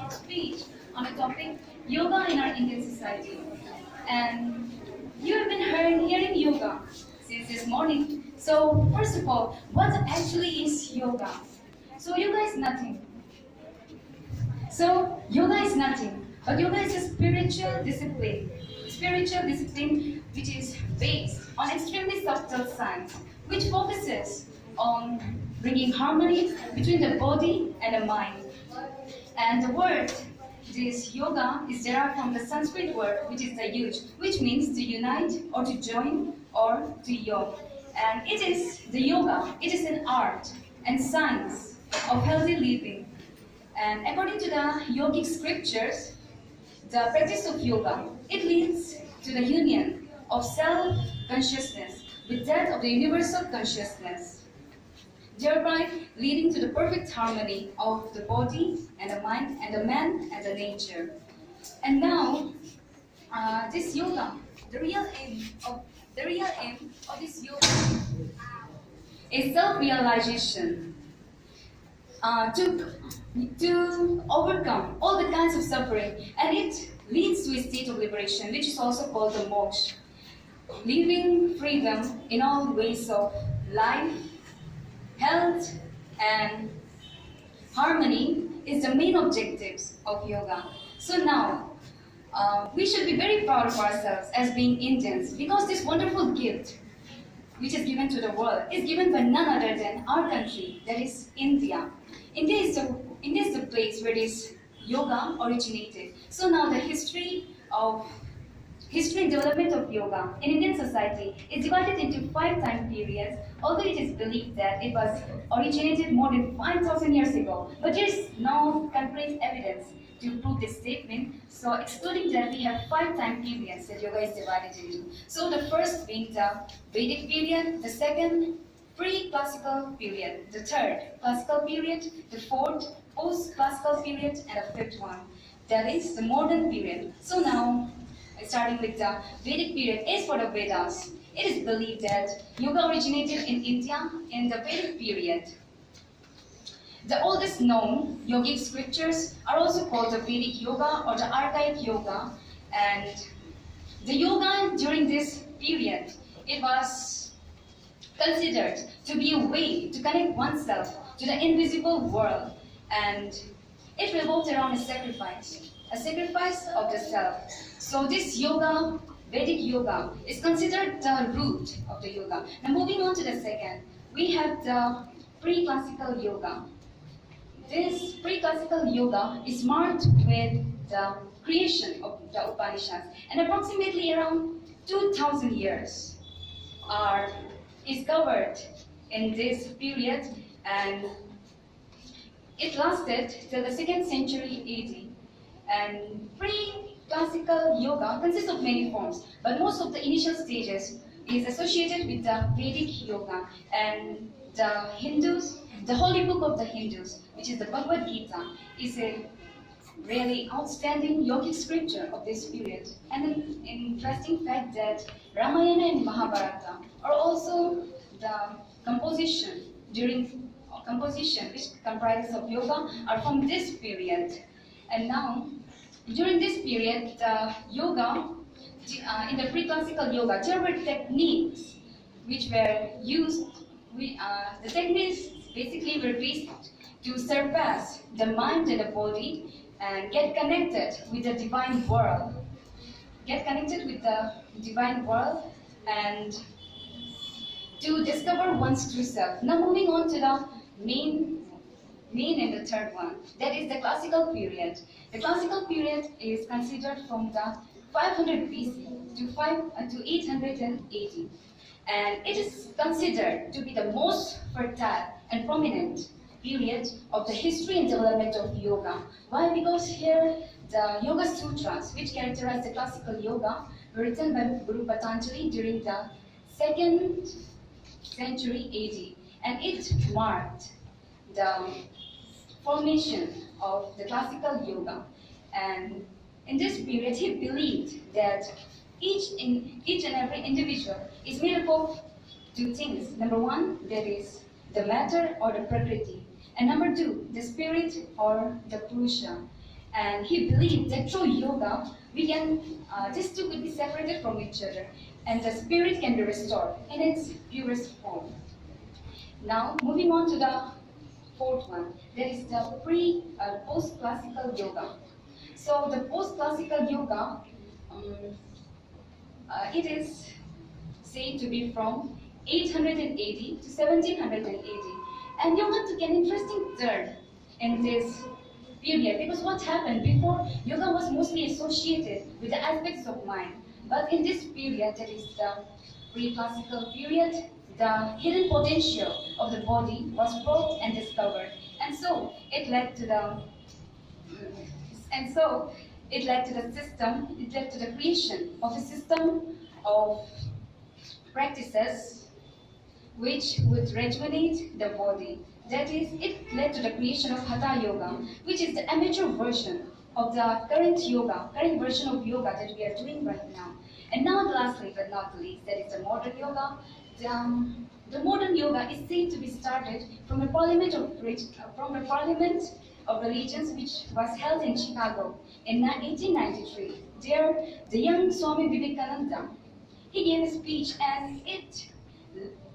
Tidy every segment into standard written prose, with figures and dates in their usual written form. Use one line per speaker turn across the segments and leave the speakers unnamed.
short speech on a topic yoga in our Indian society. And you have been hearing yoga since this morning. So, first of all, what actually is yoga? So, yoga is nothing. Yoga is nothing, but yoga is a spiritual discipline which is based on extremely subtle science, which focuses on bringing harmony between the body and the mind. And the word this yoga is derived from the Sanskrit word which is the yuj, which means to unite or to join or to yoke. And it is the yoga, it is an art and science of healthy living. And according to the yogic scriptures, the practice of yoga, it leads to the union of self-consciousness with that of the universal consciousness, thereby leading to the perfect harmony of the body and the mind and the man and the nature. And now, this yoga, the real aim of this yoga is self-realization. To overcome all the kinds of suffering, and it leads to a state of liberation, which is also called the moksha. Living freedom in all ways of life, health, and harmony is the main objectives of yoga. So now, we should be very proud of ourselves as being Indians, because this wonderful gift which is given to the world is given by none other than our country, that is India. India is the place where this yoga originated. So now the history and development of yoga in Indian society is divided into 5 time periods, although it is believed that it was originated more than 5,000 years ago. But there is no concrete evidence to prove this statement. So excluding that, we have 5 time periods that yoga is divided into. So the first being the Vedic period, the second pre-classical period, the third classical period, the fourth post-classical period, and the fifth one, that is the modern period. So now, starting with the Vedic period, as for the Vedas, it is believed that yoga originated in India in the Vedic period. The oldest known yogic scriptures are also called the Vedic yoga or the archaic yoga, and the yoga during this period, it was considered to be a way to connect oneself to the invisible world, and it revolved around a sacrifice of the self. So this yoga, Vedic yoga, is considered the root of the yoga. Now moving on to the second, we have the pre-classical yoga. This pre-classical yoga is marked with the creation of the Upanishads, and approximately around 2,000 years is covered in this period, and it lasted till the 2nd century AD. And pre-classical yoga consists of many forms, but most of the initial stages is associated with the Vedic yoga, and the Hindus, the holy book of the Hindus, which is the Bhagavad Gita, is a really outstanding yogic scripture of this period. And an interesting fact that Ramayana and Mahabharata are also the composition which comprises of yoga are from this period. And now, during this period, the yoga, in the pre-classical yoga, there were techniques which were used. The techniques basically were based to surpass the mind and the body and get connected with the divine world. And to discover one's true self. Now moving on to the main and the third one, that is the classical period. The classical period is considered from the 500 BC to 880, and it is considered to be the most fertile and prominent period of the history and development of yoga. Why? Because here the Yoga Sutras, which characterize the classical yoga, were written by Guru Patanjali during the 2nd century AD, and it marked the formation of the classical yoga. And in this period, he believed that each and every individual is made up of 2 things. Number 1, that is the matter or the prakriti, and number 2, the spirit or the purusha. And he believed that through yoga, we can, these two could be separated from each other, and the spirit can be restored in its purest form. Now, moving on to the fourth one, that is the post-classical yoga. So the post-classical yoga, it is said to be from 880 to 1780. And yoga took an interesting turn in this period, because what happened before, yoga was mostly associated with the aspects of mind. But in this period, that is the pre-classical period, the hidden potential of the body was brought and discovered. And so it led to the system, it led to the creation of a system of practices which would rejuvenate the body. That is, it led to the creation of Hatha Yoga, which is the amateur version of the current version of yoga that we are doing right now. And now, lastly but not least, that is the modern yoga. The modern yoga is said to be started from a parliament of religions which was held in Chicago in 1893. There, the young Swami Vivekananda, he gave a speech, and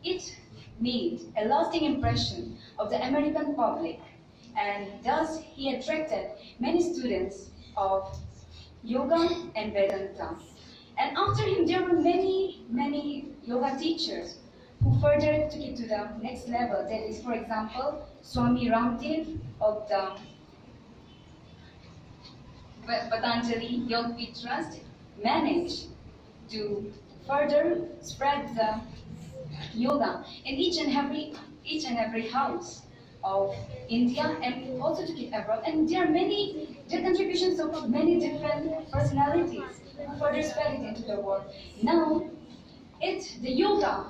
it made a lasting impression of the American public, and thus he attracted many students of yoga and Vedanta. And after him, there were many yoga teachers who further took it to the next level. That is, for example, Swami Ramdev of the Patanjali Yoga Trust managed to further spread the yoga in each and every house of India, and also to it abroad. And there are contributions of many different personalities who further spread it into the world. Now, the yoga,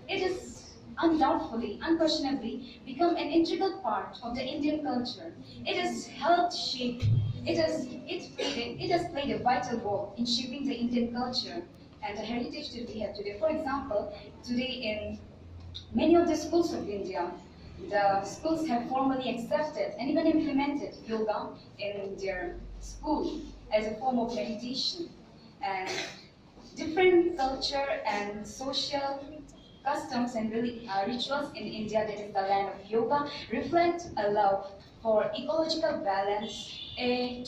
it is unquestionably become an integral part of the Indian culture. It has helped shape, it has played a vital role in shaping the Indian culture and the heritage that we have today. For example, today in many of the schools of India, the schools have formally accepted and even implemented yoga in their school as a form of meditation. And different culture and social customs and rituals in India, that is the land of yoga, reflect a love for ecological balance, a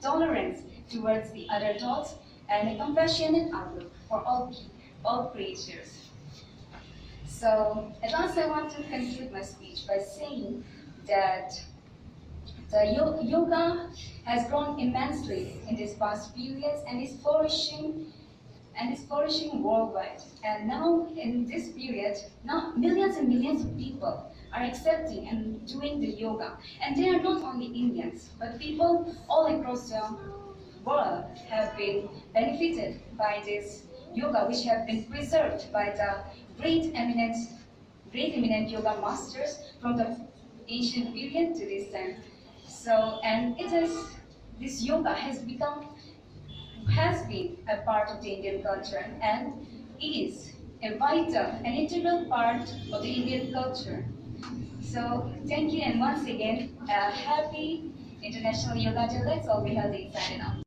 tolerance towards the other thoughts, and a compassionate outlook for all creatures. So, at last I want to conclude my speech by saying that the yoga has grown immensely in these past periods and is flourishing worldwide. And now, in this period, now millions and millions of people are accepting and doing the yoga. And they are not only Indians, but people all across the world have been benefited by this yoga, which have been preserved by the great eminent yoga masters from the ancient period to this time. So, and this yoga has been a part of the Indian culture and is a vital and integral part of the Indian culture. So, thank you, and once again, a happy International Yoga Day. Let's all be healthy, signing out.